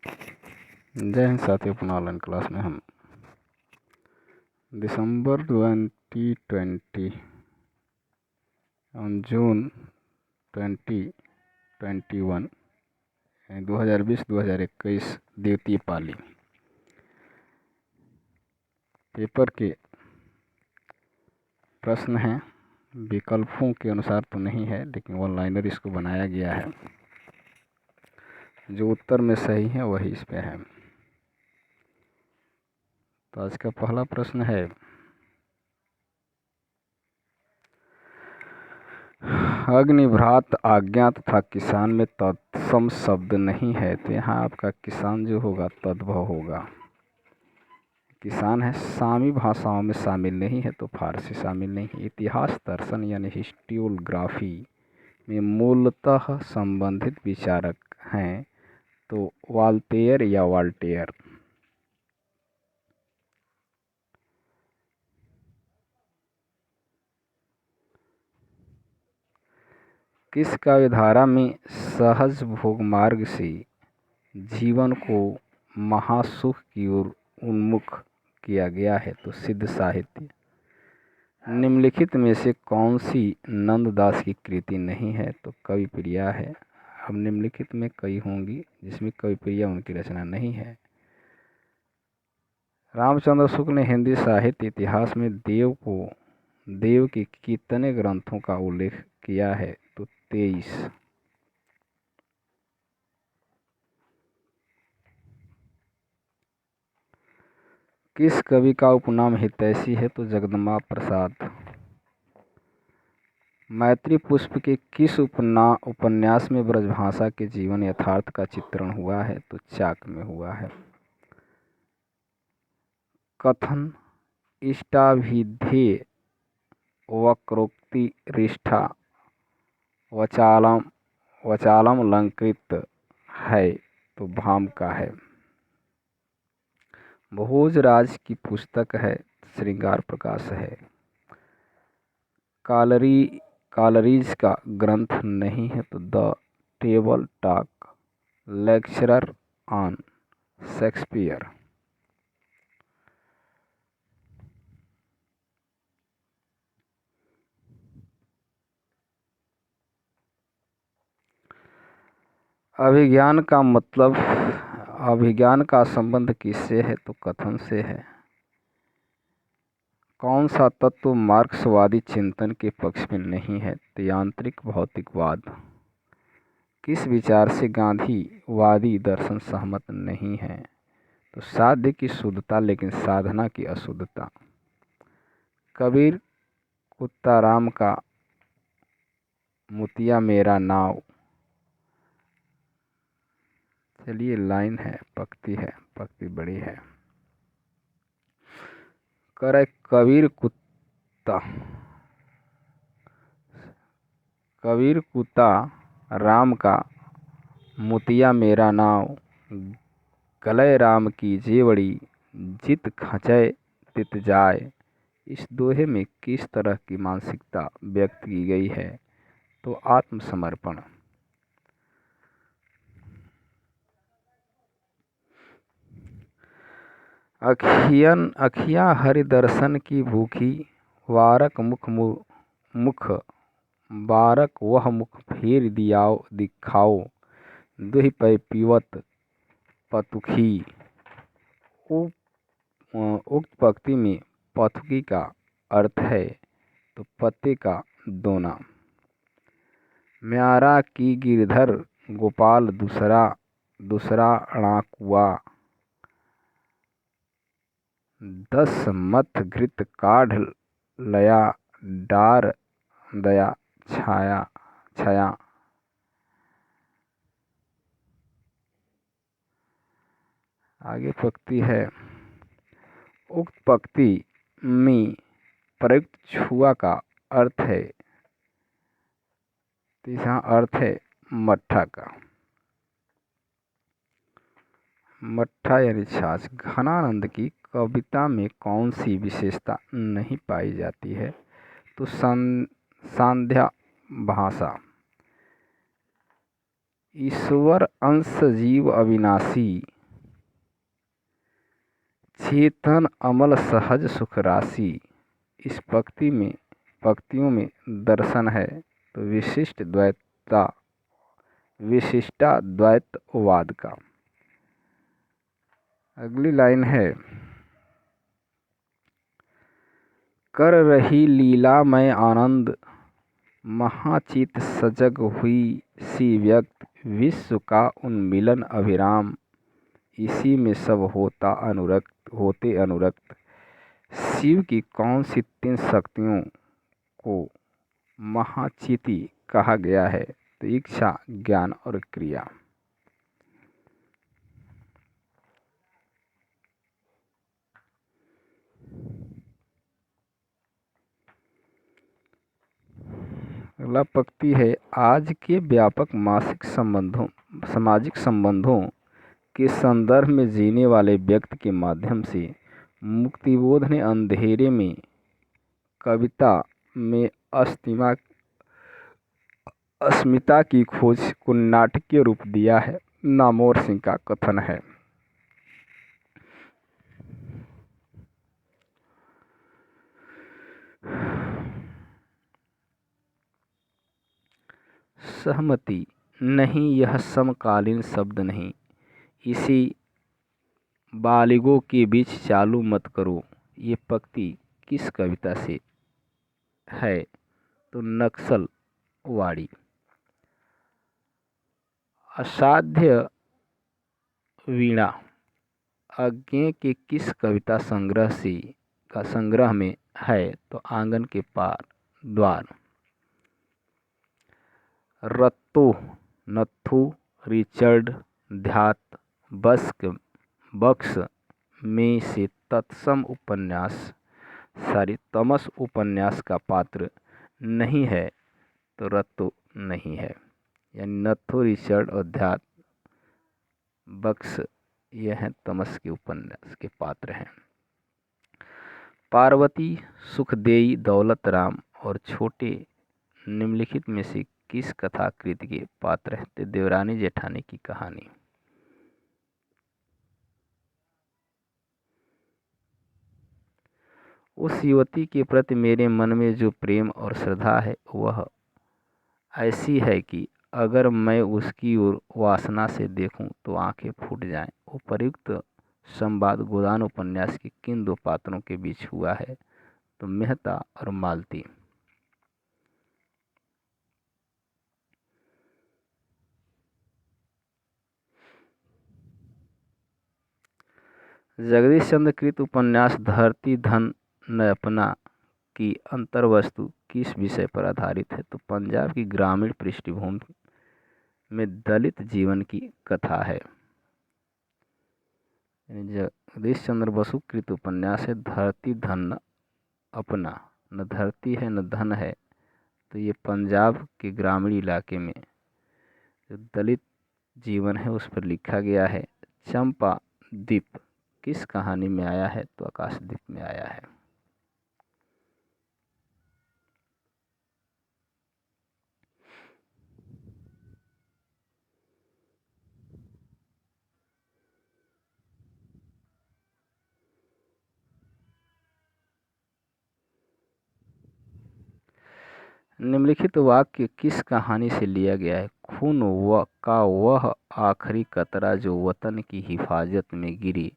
जय हिंद साथियों। अपना ऑनलाइन क्लास में हम दिसंबर 2020 और जून 2021 2020-2021 द्वितीय पाली पेपर के प्रश्न हैं। विकल्पों के अनुसार तो नहीं है, लेकिन ऑनलाइनर इसको बनाया गया है। जो उत्तर में सही है वही इस पे है। तो आज का पहला प्रश्न है, अग्निभ्रात आज्ञा तथा किसान में तत्सम शब्द नहीं है, तो यहाँ आपका किसान जो होगा तद्भव होगा। किसान है, सामी भाषाओं में शामिल नहीं है, तो फारसी शामिल नहीं है। इतिहास दर्शन यानी हिस्टोग्राफी में मूलतः संबंधित विचारक हैं, तो वाल्टेयर या वाल्टेयर। किस काव्यधारा में सहज भोग मार्ग से जीवन को महासुख की ओर उन्मुख किया गया है, तो सिद्ध साहित्य। निम्नलिखित में से कौन सी नंददास की कृति नहीं है, तो कवि प्रिया है। अब निम्नलिखित में कई होंगी जिसमें कवि प्रिया उनकी रचना नहीं है। रामचंद्र शुक्ल ने हिंदी साहित्य इतिहास में देव के कितने ग्रंथों का उल्लेख किया है, तो 23। किस कवि का उपनाम हितैषी है, तो जगदम्बा प्रसाद। मैत्री पुष्प के किस उपन्यास में ब्रजभाषा के जीवन यथार्थ का चित्रण हुआ है, तो चाक में हुआ है। कथन इष्टाभिधेय वक्रोक्ति रिष्ठा वचालम अलंकृत है, तो भाम का है। भोजराज की पुस्तक है, श्रृंगार प्रकाश है। कालरीज का ग्रंथ नहीं है, तो the table talk lecturer on Shakespeare. Abhigyan का संबंध किससे है, तो कथन से है। कौन सा तत्व मार्क्सवादी चिंतन के पक्ष में नहीं है, तो यांत्रिक भौतिकवाद। किस विचार से गांधीवादी दर्शन सहमत नहीं है, तो साध्य की शुद्धता लेकिन साधना की अशुद्धता। कबीर कुत्ताराम का मुतिया मेरा नाव, चलिए लाइन है, पक्ति बड़ी है। करे कबीर कुत्ता राम का मुतिया मेरा नाव, गलय राम की जेवड़ी जित खचय तित जाय। इस दोहे में किस तरह की मानसिकता व्यक्त की गई है, तो आत्मसमर्पण। अखियाँ हरि दर्शन की भूखी, बारक वह मुख फेर दिखाओ, दुहि पै पीवत पतुखी। उक्त पंक्ति में पथुकी का अर्थ है, तो पत्ते का दोना। म्यारा की गिरधर गोपाल दूसरा अणाकुआ, 10 मथ घृत काढ़ लया डार दया छाया। आगे पंक्ति है, उक्त पंक्ति में प्रयुक्त छुआ का अर्थ है, तीसरा अर्थ है मट्ठा का। मट्ठा यानी छाछ। घनानंद की कविता में कौन सी विशेषता नहीं पाई जाती है, तो सांध्या भाषा। ईश्वर अंश जीव अविनाशी, चेतन अमल सहज सुख राशि। इस पंक्तियों में दर्शन है तो विशिष्टाद्वैतवाद का। अगली लाइन है, कर रही लीला में आनंद, महाचित सजग हुई सी व्यक्त, विश्व का उन्मिलन अभिराम, इसी में सब होते अनुरक्त। शिव की कौन सी 3 शक्तियों को महाचिति कहा गया है? तो इच्छा, ज्ञान और क्रिया। अगला पंक्ति है, आज के व्यापक सामाजिक संबंधों के संदर्भ में जीने वाले व्यक्ति के माध्यम से मुक्तिबोध ने अंधेरे में कविता में अस्मिता की खोज को नाटकीय रूप दिया है। नामवर सिंह का कथन है। सहमति नहीं, यह समकालीन शब्द नहीं, इसी बालिगों के बीच चालू मत करो। ये पंक्ति किस कविता से है? तो नक्सलवाड़ी। असाध्य वीणा अज्ञे के किस कविता संग्रह में है? तो आंगन के पार द्वार। रत्तो नथु रिचर्ड ध्यात बक्स में से तमस उपन्यास का पात्र नहीं है? तो रत्तो नहीं है, यानी नथु रिचर्ड और ध्यात बक्स यह हैं तमस के उपन्यास के पात्र हैं। पार्वती, सुखदेई, दौलत राम और छोटे निम्नलिखित में से किस कथाकृति के पात्र हैं? तो देवरानी जेठानी की कहानी। उस युवती के प्रति मेरे मन में जो प्रेम और श्रद्धा है वह ऐसी है कि अगर मैं उसकी ओर वासना से देखूं तो आंखें फूट जाएं। उपर्युक्त संवाद गोदान उपन्यास के किन 2 पात्रों के बीच हुआ है? तो मेहता और मालती। जगदीश चंद्र कृत उपन्यास धरती धन न अपना की अंतर्वस्तु किस विषय पर आधारित है? तो पंजाब की ग्रामीण पृष्ठभूमि में दलित जीवन की कथा है। जगदीश चंद्र बसु कृत उपन्यास है धरती धन न अपना। न धरती है न धन है, तो ये पंजाब के ग्रामीण इलाके में जो दलित जीवन है उस पर लिखा गया है। चंपा द्वीप किस कहानी में आया है? तो आकाशदीप में आया है। निम्नलिखित वाक्य किस कहानी से लिया गया है? खून का वह आखिरी कतरा जो वतन की हिफाजत में गिरी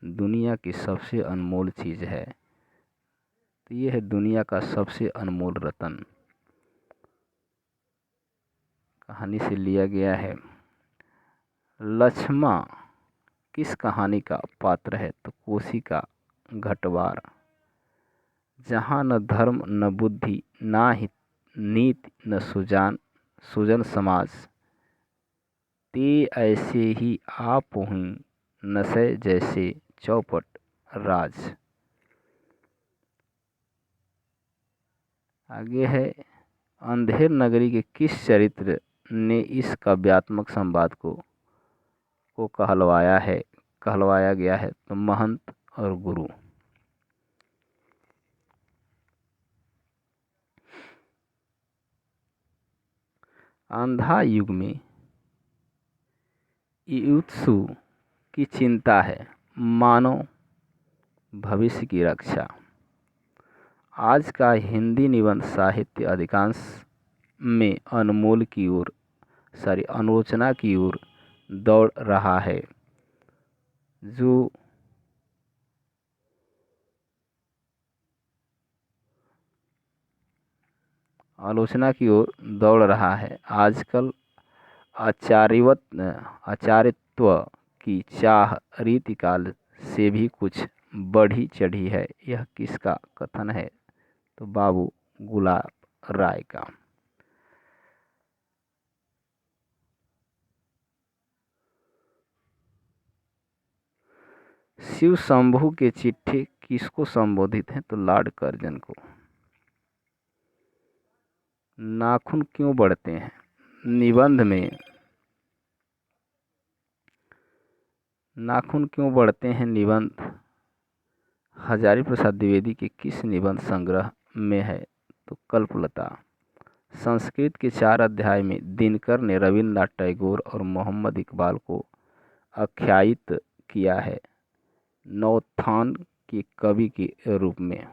दुनिया की सबसे अनमोल चीज़ है। तो ये है दुनिया का सबसे अनमोल रतन। कहानी से लिया गया है। लक्ष्मा किस कहानी का पात्र है? तो कोसी का घटवार। जहाँ न धर्म न बुद्धि ना ही नीति न सुजन समाज, ते ऐसे ही आप हुई नशे जैसे चौपट राज। आगे है, अंधेर नगरी के किस चरित्र ने इस काव्यात्मक संवाद को कहलवाया गया है? तो महंत और गुरु। अंधा युग में युत्सु की चिंता है, मानव भविष्य की रक्षा। आज का हिंदी निबंध साहित्य अधिकांश में आलोचना की ओर दौड़ रहा है। जो आलोचना की ओर दौड़ रहा है। आजकल आचार्यत्व की चाह रीतिकाल से भी कुछ बढ़ी चढ़ी है। यह किसका कथन है? तो बाबू गुलाब राय का। शिव शंभू के चिट्ठी किसको संबोधित है? तो लॉर्ड कर्जन को। नाखून क्यों बढ़ते हैं? निबंध में नाखून क्यों बढ़ते हैं निबंध हजारी प्रसाद द्विवेदी के किस निबंध संग्रह में है? तो कल्पलता। संस्कृत के 4 अध्याय में दिनकर ने रविन्द्रनाथ टैगोर और मोहम्मद इकबाल को आख्यायित किया है नवोत्थान के कवि के रूप में।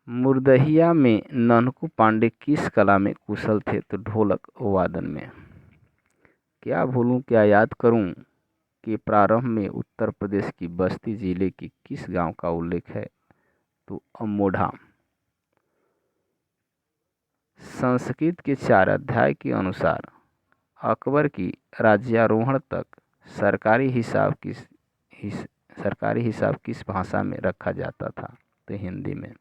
मुर्दहिया में ननकू पांडे किस कला में कुशल थे? तो ढोलक वादन में। क्या भूलूं क्या याद करूं के प्रारंभ में उत्तर प्रदेश की बस्ती जिले के किस गांव का उल्लेख है? तो अमोढ़ा। संस्कृत के 4 अध्याय के अनुसार अकबर की राज्यारोहण तक सरकारी हिसाब किस भाषा में रखा जाता था? तो हिंदी में।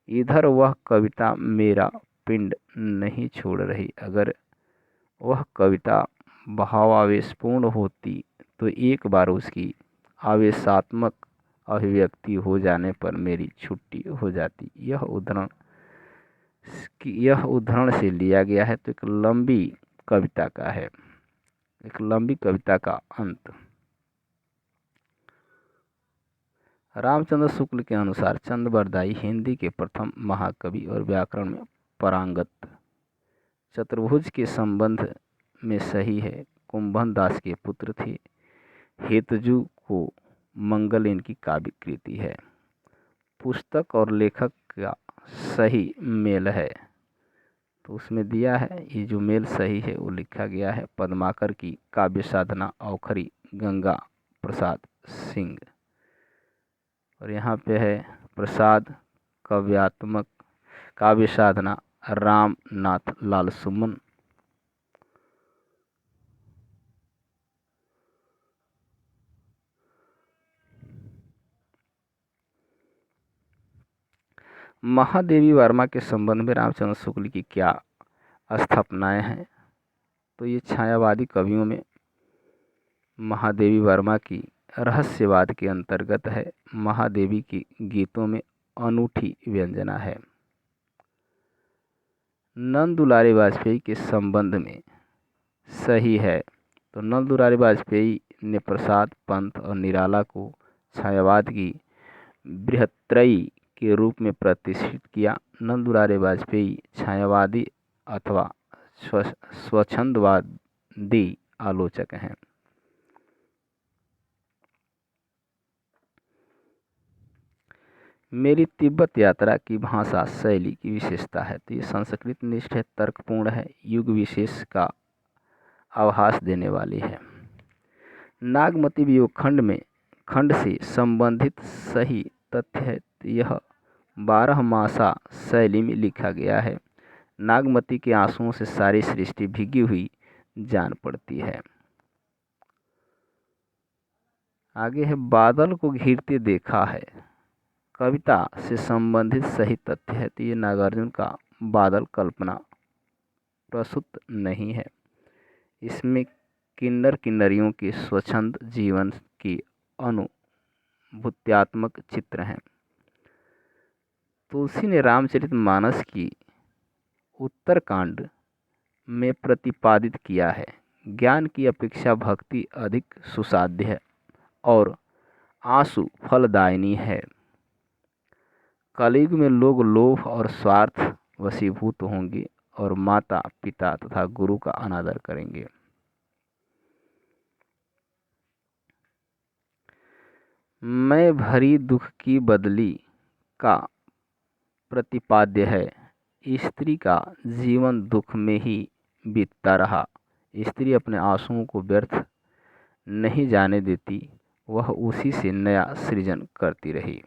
इधर वह कविता मेरा पिंड नहीं छोड़ रही। अगर वह कविता भावावेशपूर्ण होती तो एक बार उसकी आवेशात्मक अभिव्यक्ति हो जाने पर मेरी छुट्टी हो जाती। यह उद्धरण से लिया गया है। तो एक लंबी कविता का है, एक लंबी कविता का अंत। रामचंद्र शुक्ल के अनुसार चंद्रबरदाई हिंदी के प्रथम महाकवि और व्याकरण में पारंगत चतुर्भुज के संबंध में सही है। कुंभन दास के पुत्र थे। हेतजु को मंगल इनकी काव्य कृति है। पुस्तक और लेखक का सही मेल है। तो उसमें दिया है, ये जो मेल सही है वो लिखा गया है। पद्माकर की काव्य साधना औखरी गंगा प्रसाद सिंह। और यहाँ पे है प्रसाद काव्यात्मक काव्य साधना रामनाथ लाल सुमन। महादेवी वर्मा के संबंध में रामचंद्र शुक्ल की क्या स्थापनाएं हैं? तो ये छायावादी कवियों में महादेवी वर्मा की रहस्यवाद के अंतर्गत है। महादेवी की गीतों में अनूठी व्यंजना है। नंद दुलारे वाजपेयी के संबंध में सही है। तो नंद दुलारे वाजपेयी ने प्रसाद पंत और निराला को छायावाद की बृहत्त्रयी के रूप में प्रतिष्ठित किया। नंद दुलारे वाजपेयी छायावादी अथवा स्वच्छंदवादी आलोचक हैं। मेरी तिब्बत यात्रा की भाषा शैली की विशेषता है। तो ये संस्कृत निष्ठ है, तर्कपूर्ण है, युग विशेष का आभास देने वाली है। नागमती वियोग खंड से संबंधित सही तथ्य है। तो यह 12 मासा शैली में लिखा गया है। नागमती के आंसुओं से सारी सृष्टि भीगी हुई जान पड़ती है। आगे है बादल को घिरते देखा है। कविता से संबंधित सही तथ्य है। तो ये नागार्जुन का बादल कल्पना प्रसूत नहीं है। इसमें किन्नर किन्नरियों के स्वच्छंद जीवन की अनुभूत्यात्मक चित्र हैं। तुलसी ने रामचरितमानस की उत्तरकांड में प्रतिपादित किया है। ज्ञान की अपेक्षा भक्ति अधिक सुसाध्य है और आंसू फलदायिनी है। कलयुग में लोग लोभ और स्वार्थ वशीभूत होंगे और माता पिता तथा गुरु का अनादर करेंगे। मैं भरी दुख की बदली का प्रतिपाद्य है। स्त्री का जीवन दुख में ही बीतता रहा। स्त्री अपने आंसुओं को व्यर्थ नहीं जाने देती, वह उसी से नया सृजन करती रही।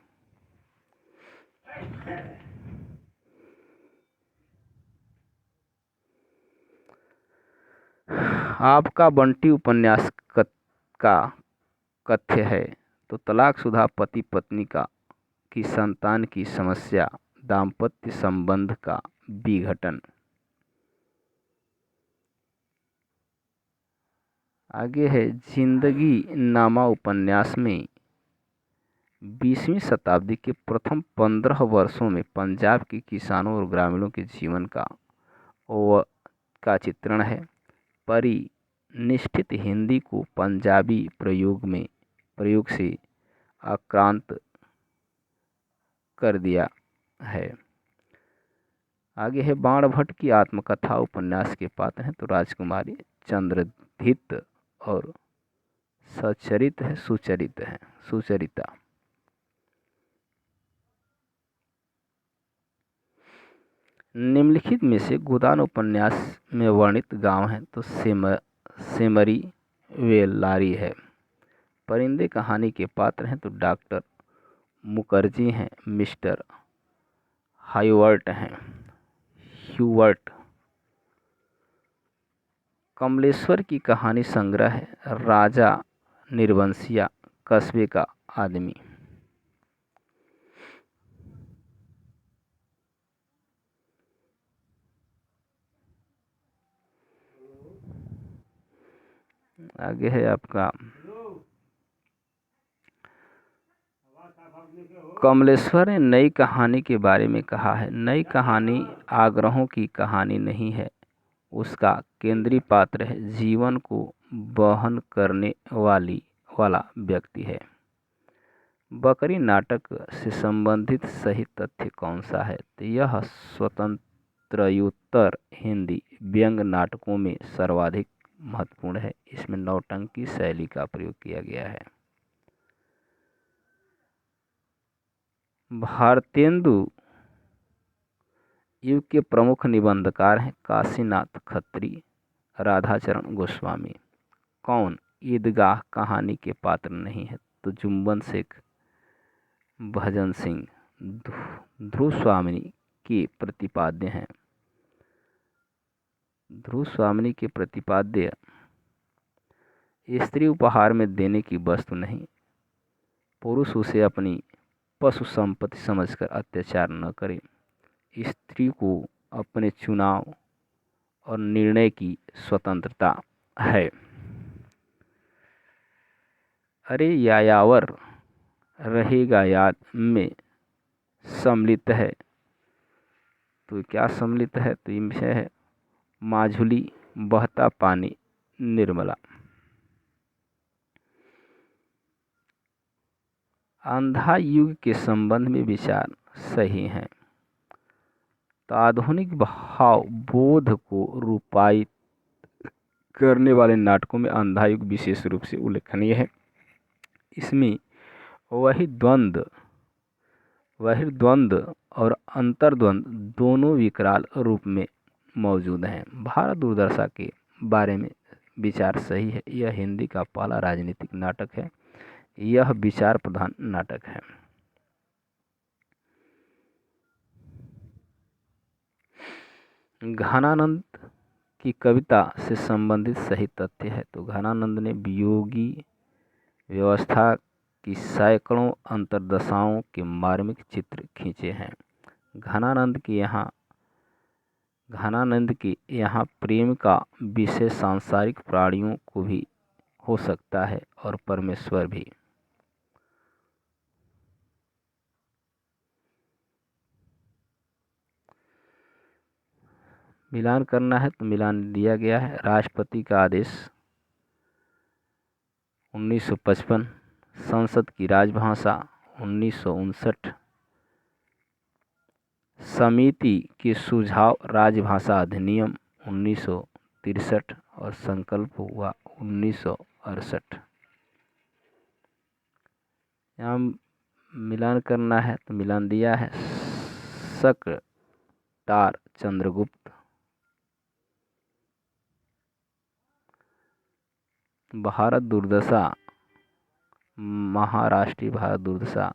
आपका बंटी उपन्यास का कथ्य है तो तलाकशुदा पति पत्नी की संतान की समस्या, दाम्पत्य संबंध का विघटन। आगे है जिंदगी नामा उपन्यास में 20वीं शताब्दी के प्रथम 15 वर्षों में पंजाब के किसानों और ग्रामीणों के जीवन का चित्रण है। परिनिष्ठित हिंदी को पंजाबी प्रयोग से आक्रांत कर दिया है। आगे है बाण भट्ट की आत्मकथा उपन्यास के पात्र हैं तो राजकुमारी, चंद्रधित और सुचरिता। निम्नलिखित में से गोदान उपन्यास में वर्णित गांव है तो सेमरी वेलारी है। परिंदे कहानी के पात्र हैं तो डॉक्टर मुखर्जी हैं, मिस्टर ह्यूवर्ट। कमलेश्वर की कहानी संग्रह है राजा निर्वंशिया, कस्बे का आदमी। आगे है आपका कमलेश्वर ने नई कहानी के बारे में कहा है, नई कहानी आग्रहों की कहानी नहीं है, उसका केंद्रीय पात्र है, जीवन को वहन करने वाला व्यक्ति है। बकरी नाटक से संबंधित सही तथ्य कौन सा है तो यह स्वतंत्रोत्तर हिंदी व्यंग्य नाटकों में सर्वाधिक महत्वपूर्ण है। इसमें नौटंकी शैली का प्रयोग किया गया है। भारतेंदु युग के प्रमुख निबंधकार हैं काशीनाथ खत्री, राधाचरण गोस्वामी। कौन ईदगाह कहानी के पात्र नहीं है तो जुम्बन शेख, भजन सिंह, ध्रुव स्वामिनी के प्रतिपाद्य हैं। ध्रुव स्वामिनी के प्रतिपाद्य स्त्री उपहार में देने की वस्तु नहीं, पुरुष उसे अपनी पशु संपत्ति समझकर अत्याचार न करे, स्त्री को अपने चुनाव और निर्णय की स्वतंत्रता है। अरे यायावर रहेगा याद में सम्मिलित है तो क्या सम्मिलित है तो ये विषय है माझुली, बहता पानी, निर्मला। अंधा युग के संबंध में विचार सही हैं तो आधुनिक भाव बोध को रूपायित करने वाले नाटकों में अंधा युग विशेष रूप से उल्लेखनीय है। इसमें वही द्वंद्व और अंतर्द्वंद दोनों विकराल रूप में मौजूद हैं। भारत दुर्दशा के बारे में विचार सही है, यह हिंदी का पहला राजनीतिक नाटक है, यह विचार प्रधान नाटक है। घनानंद की कविता से संबंधित सही तथ्य है तो घनानंद ने वियोगी व्यवस्था की सैकड़ों अंतर्दशाओं के मार्मिक चित्र खींचे हैं। घनानंद के यहाँ प्रेम का विषय सांसारिक प्राणियों को भी हो सकता है और परमेश्वर भी। मिलान करना है तो मिलान दिया गया है। राष्ट्रपति का आदेश 1955, संसद की राजभाषा 1959, समिति के सुझाव राजभाषा अधिनियम 1963 और संकल्प हुआ 1968। यहाँ मिलान करना है तो मिलान दिया है सकटार चंद्रगुप्त, भारत दुर्दशा महाराष्ट्रीय भारत दुर्दशा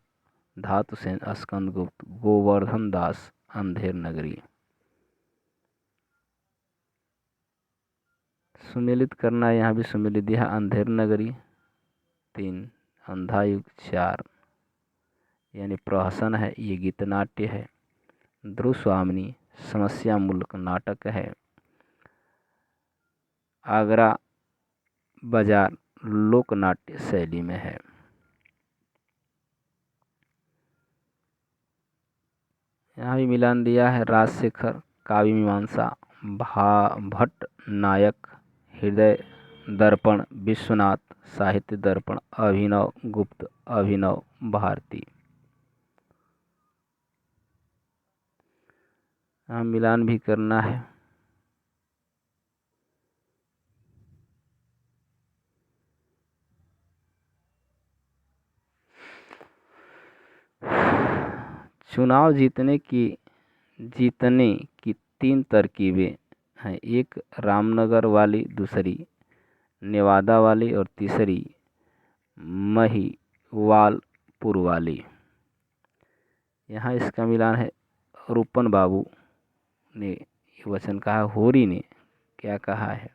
धातुसेन स्कंदगुप्त गोवर्धन दास अंधेर नगरी। सुमेलित करना है, यहाँ भी सुमेलित दिया अंधेर नगरी 3, अंधा युग 4 यानी प्रहसन है, ये गीतनाट्य है। ध्रुव स्वामिनी समस्या मूलक नाटक है। आगरा बाजार लोकनाट्य शैली में है। यहाँ भी मिलान दिया है राजशेखर काव्य मीमांसा भट्ट नायक हृदय दर्पण विश्वनाथ साहित्य दर्पण अभिनव गुप्त अभिनव भारती। यहाँ मिलान भी करना है। चुनाव जीतने की 3 तरकीबें हैं। एक रामनगर वाली, दूसरी नेवादा वाली और तीसरी महिवालपुर वाली। यहाँ इसका मिलान है। रूपन बाबू ने ये वचन कहा, होरी ने क्या कहा है?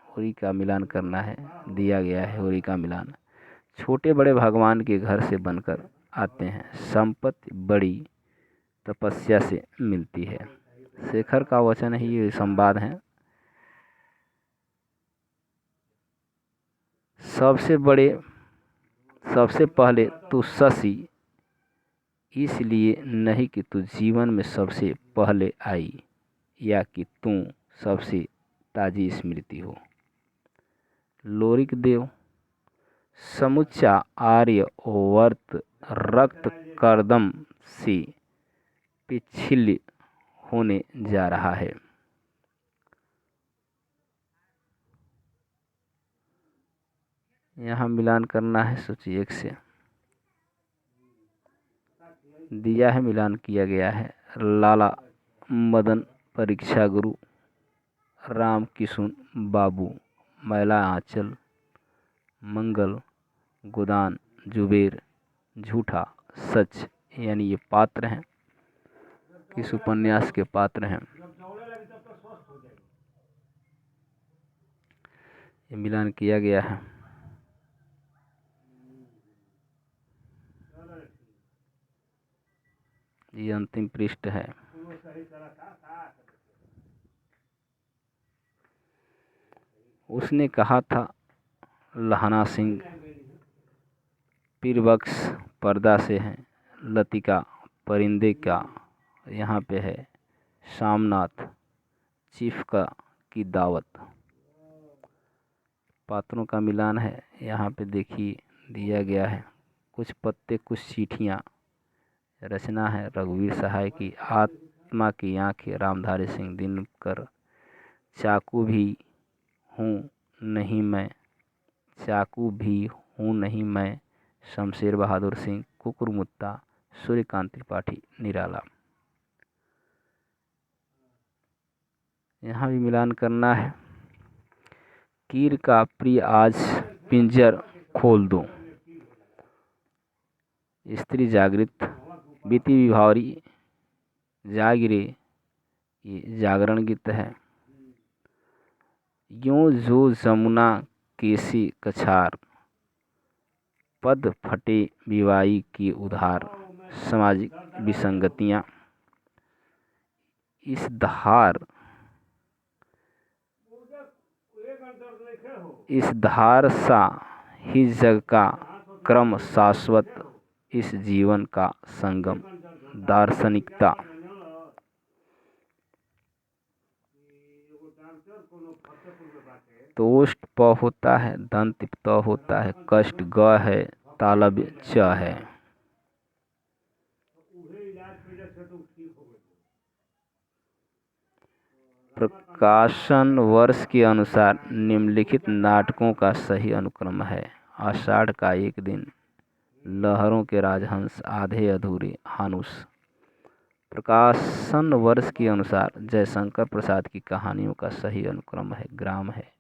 होरी का मिलान करना है, दिया गया है होरी का मिलान। छोटे बड़े भगवान के घर से बनकर आते हैं, संपत्ति बड़ी तपस्या से मिलती है। शेखर का वचन ही ये संवाद है। सबसे पहले तू शशि इसलिए नहीं कि तू जीवन में सबसे पहले आई या कि तू सबसे ताजी स्मृति हो। लोरिक देव समुच्चा आर्य वर्त रक्त कर्दम से पिछिल्य होने जा रहा है। यहाँ मिलान करना है सूची 1 से। दिया है, मिलान किया गया है। लाला मदन परीक्षा गुरु, राम किशुन बाबू, मैला आंचल, मंगल, गोदान, जुबेर, झूठा, सच यानी ये पात्र हैं, किस उपन्यास के पात्र हैं। ये मिलान किया गया है। ये अंतिम पृष्ठ है। उसने कहा था लहना सिंह पीरबक्स पर्दा से हैं, लतिका परिंदे का यहाँ पे है, शामनाथ चीफ का की दावत। पात्रों का मिलान है। यहाँ पे देखिए दिया गया है। कुछ पत्ते कुछ चिट्ठियाँ। रचना है रघुवीर सहाय की। आत्मा की आँखें रामधारी सिंह दिनकर। चाकू भी हूँ नहीं मैं, चाकू भी हूँ नहीं मैं, शमशेर बहादुर सिंह कुकुरमुत्ता, सूर्यकांत त्रिपाठी निराला। यहाँ भी मिलान करना है। कीर का प्रिय आज पिंजर खोल दो, स्त्री जागृत, बीती विभावरी, जागिरे ये जागरण गीत है। यूं जो जमुना केसी कछार, पद फटे विवाई की उधार, सामाजिक विसंगतियाँ। इस धार सा ही जग का क्रम शाश्वत, इस जीवन का संगम दार्शनिकता। तोष्ट प होता है, दंत त होता है, कष्ट ग है, तालब च है। प्रकाशन वर्ष के अनुसार निम्नलिखित नाटकों का सही अनुक्रम है। आषाढ़ का एक दिन, लहरों के राजहंस, आधे अधूरे, हानुस। प्रकाशन वर्ष के अनुसार जयशंकर प्रसाद की कहानियों का सही अनुक्रम है। ग्राम है,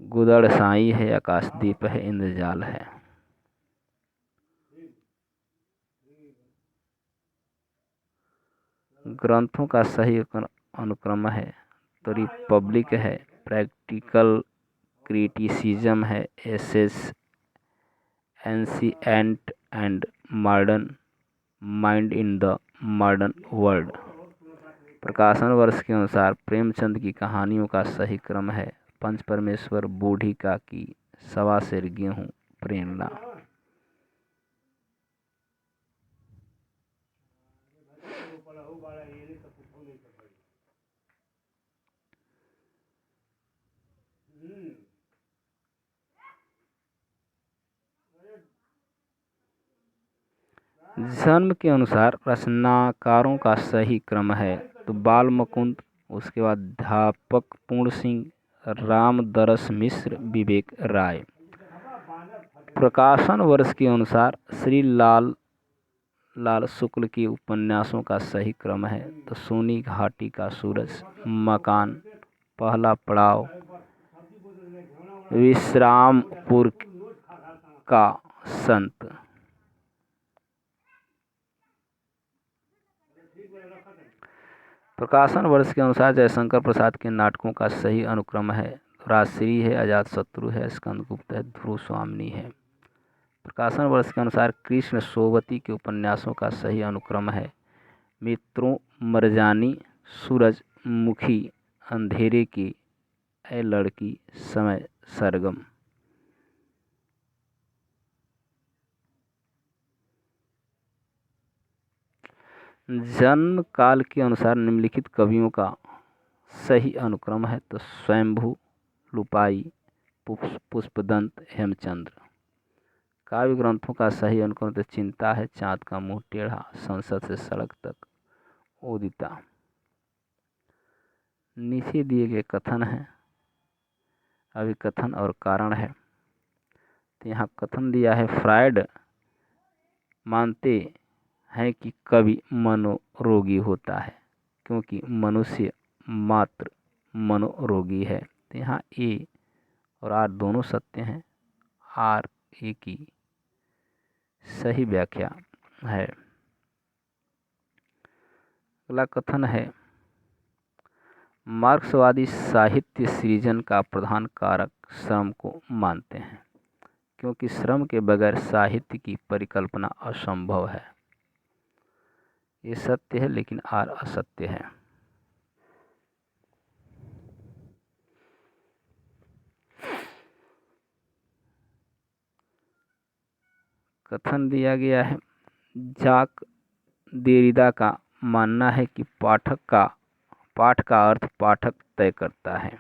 गुदड़ साई है, आकाशदीप है, इंद्रजाल है। ग्रंथों का सही अनुक्रम है तो रिपब्लिक है, प्रैक्टिकल क्रिटिसिज्म है, essays, ancient and modern, mind in the modern world. प्रकाशन वर्ष के अनुसार प्रेमचंद की कहानियों का सही क्रम है। पंच परमेश्वर, बूढ़िका की, सवा सेर गेहूं, प्रेरणा। जन्म के अनुसार रचनाकारों का सही क्रम है तो बाल मुकुंद, उसके बाद अध्यापक पूर्ण सिंह, रामदरस मिश्र, विवेक राय। प्रकाशन वर्ष के अनुसार श्री लाल शुक्ल के उपन्यासों का सही क्रम है तो सोनी घाटी का सूरज, मकान, पहला पड़ाव, विश्रामपुर का संत। प्रकाशन वर्ष के अनुसार जयशंकर प्रसाद के नाटकों का सही अनुक्रम है। राजश्री है, अजातशत्रु है, स्कंदगुप्त है, ध्रुव स्वामिनी है। प्रकाशन वर्ष के अनुसार कृष्ण सोबती के उपन्यासों का सही अनुक्रम है। मित्रों, मरजानी, सूरजमुखी, अंधेरे की, ऐ लड़की, समय, सरगम। जन्म काल के अनुसार निम्नलिखित कवियों का सही अनुक्रम है तो स्वयंभू, लुपाई, पुष्पदंत, हेमचंद्र। काव्य ग्रंथों का सही अनुक्रम तो चिंता है, चाँद का मुंह टेढ़ा, संसद से सड़क तक, उदिता। नीचे दिए गए कथन है, अभिकथन और कारण है। तो यहाँ कथन दिया है, फ्रायड मानते हैं कि कवि मनोरोगी होता है क्योंकि मनुष्य मात्र मनोरोगी है। तो यहाँ ए और आर दोनों सत्य हैं, आर ए की सही व्याख्या है। अगला कथन है, मार्क्सवादी साहित्य सृजन का प्रधान कारक श्रम को मानते हैं क्योंकि श्रम के बगैर साहित्य की परिकल्पना असंभव है। ये सत्य है लेकिन आर असत्य है। कथन दिया गया है, जाक देरिदा का मानना है कि पाठ का अर्थ पाठक तय करता है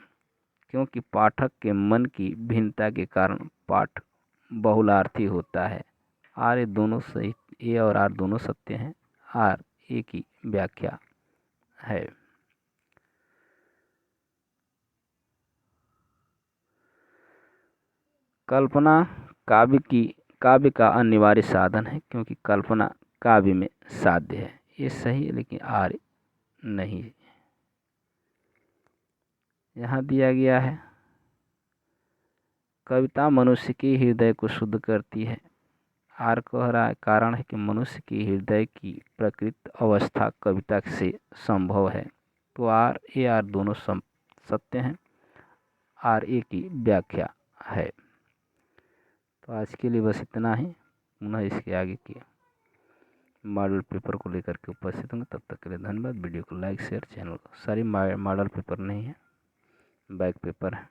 क्योंकि पाठक के मन की भिन्नता के कारण पाठ बहुलार्थी होता है। आर ए दोनों सही, ए और आर दोनों सत्य हैं, आर ए की व्याख्या है। कल्पना काव्य का अनिवार्य साधन है क्योंकि कल्पना काव्य में साध्य है। ये सही है लेकिन आर नहीं। यहाँ दिया गया है, कविता मनुष्य के हृदय को शुद्ध करती है। आर कह रहा है कारण है कि मनुष्य के हृदय की प्रकृत अवस्था कविता से संभव है। तो आर दोनों सत्य हैं, आर ए की व्याख्या है। तो आज के लिए बस इतना ही। पुनः इसके आगे की मॉडल पेपर को लेकर के उपस्थित होंगे। तब तक के लिए धन्यवाद। वीडियो को लाइक शेयर, चैनल को सारी मॉडल पेपर नहीं है, बैक पेपर है।